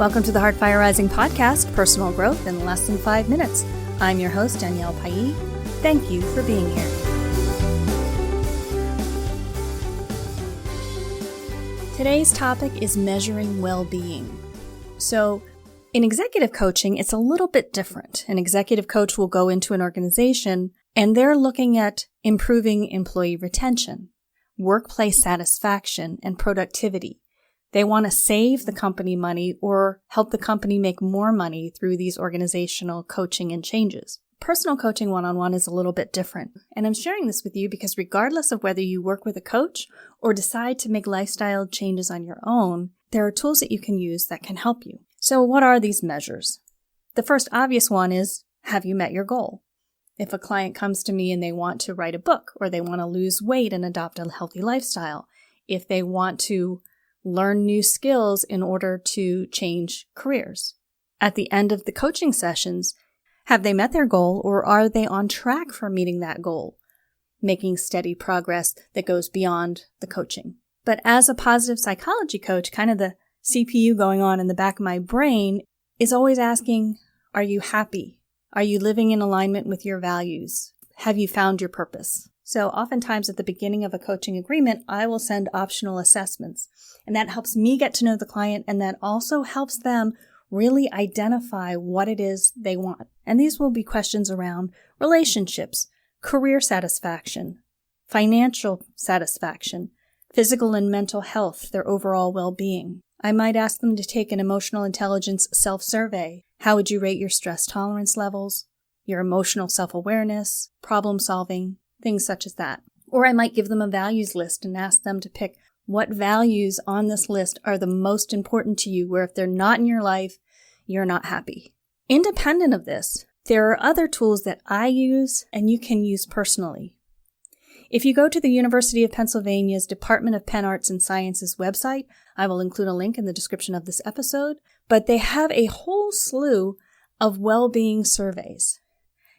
Welcome to the Heartfire Rising podcast, personal growth in less than 5 minutes. I'm your host, Danielle Pailly. Thank you for being here. Today's topic is measuring well-being. So, in executive coaching, it's a little bit different. An executive coach will go into an organization and they're looking at improving employee retention, workplace satisfaction, and productivity. They want to save the company money or help the company make more money through these organizational coaching and changes. Personal coaching one-on-one is a little bit different. And I'm sharing this with you because regardless of whether you work with a coach or decide to make lifestyle changes on your own, there are tools that you can use that can help you. So what are these measures? The first obvious one is, have you met your goal? If a client comes to me and they want to write a book, or they want to lose weight and adopt a healthy lifestyle, if they want to learn new skills in order to change careers. At the end of the coaching sessions, have they met their goal or are they on track for meeting that goal, making steady progress that goes beyond the coaching? But as a positive psychology coach, kind of the CPU going on in the back of my brain is always asking, are you happy? Are you living in alignment with your values? Have you found your purpose? So oftentimes at the beginning of a coaching agreement, I will send optional assessments. And that helps me get to know the client, and that also helps them really identify what it is they want. And these will be questions around relationships, career satisfaction, financial satisfaction, physical and mental health, their overall well-being. I might ask them to take an emotional intelligence self-survey. How would you rate your stress tolerance levels, your emotional self-awareness, problem solving, things such as that. Or I might give them a values list and ask them to pick what values on this list are the most important to you, where if they're not in your life, you're not happy. Independent of this, there are other tools that I use and you can use personally. If you go to the University of Pennsylvania's Department of Penn Arts and Sciences website, I will include a link in the description of this episode, but they have a whole slew of well-being surveys.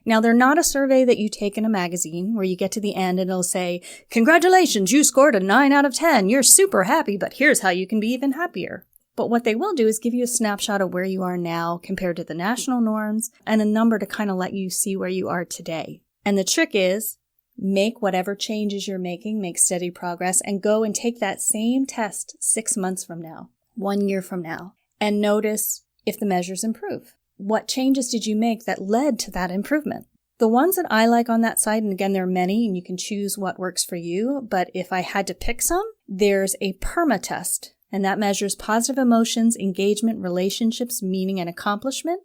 Now, they're not a survey that you take in a magazine where you get to the end and it'll say, congratulations, you scored a 9 out of 10. You're super happy, but here's how you can be even happier. But what they will do is give you a snapshot of where you are now compared to the national norms and a number to kind of let you see where you are today. And the trick is, make whatever changes you're making, make steady progress, and go and take that same test 6 months from now, 1 year from now, and notice if the measures improve. What changes did you make that led to that improvement? The ones that I like on that site, and again, there are many, and you can choose what works for you, but if I had to pick some, there's a PERMA test, and that measures positive emotions, engagement, relationships, meaning, and accomplishment,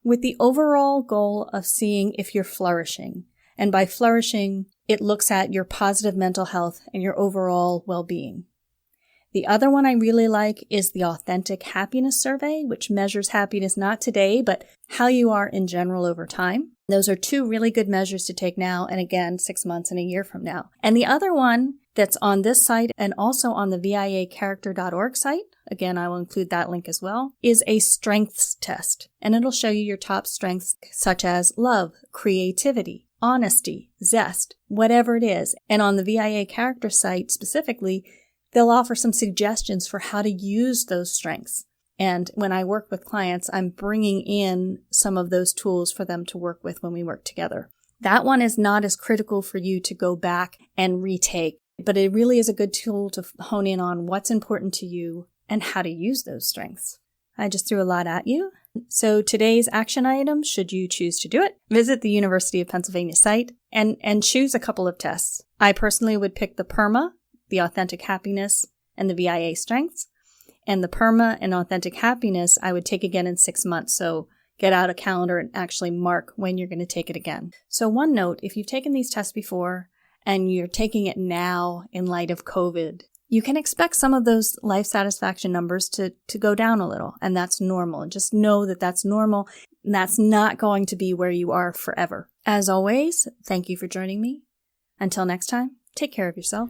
with the overall goal of seeing if you're flourishing. And by flourishing, it looks at your positive mental health and your overall well-being. The other one I really like is the Authentic Happiness Survey, which measures happiness not today, but how you are in general over time. Those are 2 really good measures to take now, and again, 6 months and a year from now. And the other one that's on this site and also on the viacharacter.org site, again, I will include that link as well, is a strengths test. And it'll show you your top strengths such as love, creativity, honesty, zest, whatever it is. And on the VIA Character site specifically, they'll offer some suggestions for how to use those strengths. And when I work with clients, I'm bringing in some of those tools for them to work with when we work together. That one is not as critical for you to go back and retake, but it really is a good tool to hone in on what's important to you and how to use those strengths. I just threw a lot at you. So today's action item, should you choose to do it, visit the University of Pennsylvania site and choose a couple of tests. I personally would pick the PERMA, the Authentic Happiness, and the VIA Strengths. And the PERMA and Authentic Happiness I would take again in 6 months. So get out a calendar and actually mark when you're going to take it again. So one note, if you've taken these tests before and you're taking it now in light of COVID, you can expect some of those life satisfaction numbers to go down a little. And that's normal. And just know that that's normal. And that's not going to be where you are forever. As always, thank you for joining me. Until next time, take care of yourself.